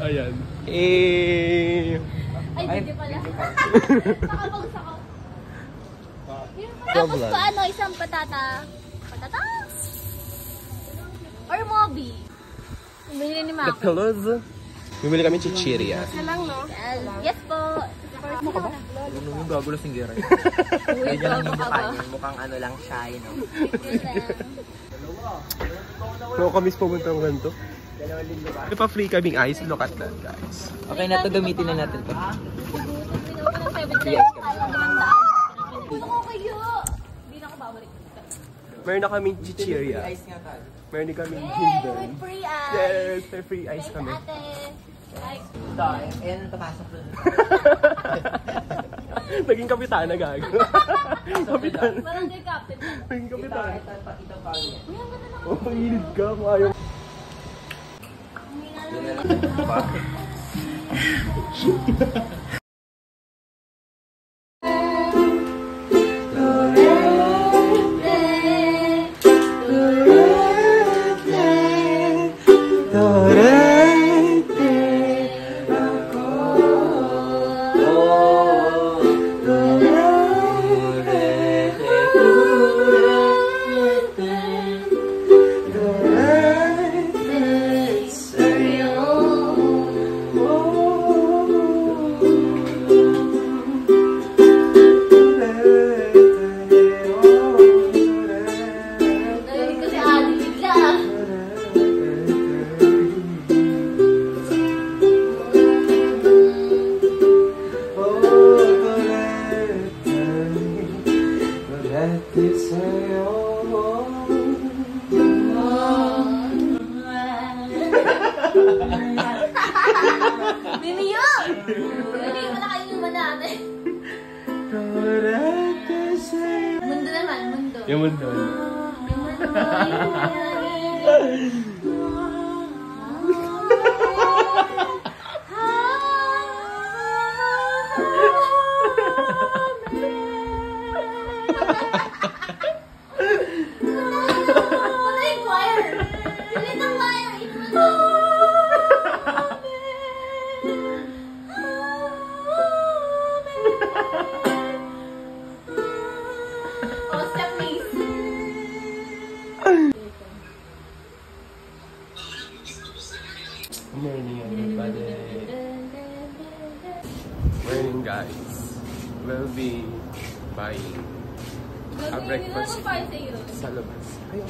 Ayan. Ay, hindi pala. Nakabagsak ako. Tapos pa ano, isang patata. Patata? Or mobi. Bumili ni Mako. Pelosa. Bumili kami chichirya. Isa lang, no? Yes po. Ano ka ba? Yung gago na singgera. Uy, Ganyan lang yung ka mukha ba? niya. Mukhang ano lang siya, no? So kami pumunta ng ganito. May pa free kaming ice. Look at that, guys. Okay na to, gamitin na natin to. Puno ko kayo. Hindi na ako babalik. Meron na kaming chichirya. Ice nga tayo. Meron din kaming Yay! hindan. With free ice. Yes, may free ice kami. Ate. Like, Ayan, papasok doon. Naging kapitana, gago. Kapitan. barangay captain. Naging kapitana. Ito pa niya. Uy, ang ganda naman. Oh, init ka kung ayaw. Mimiyo! Hindi mo na kayo naman namin. Mundo naman, mundo. Yung mundo. Morning, everybody. Morning, guys. We'll be buying a breakfast sa labas. Ay,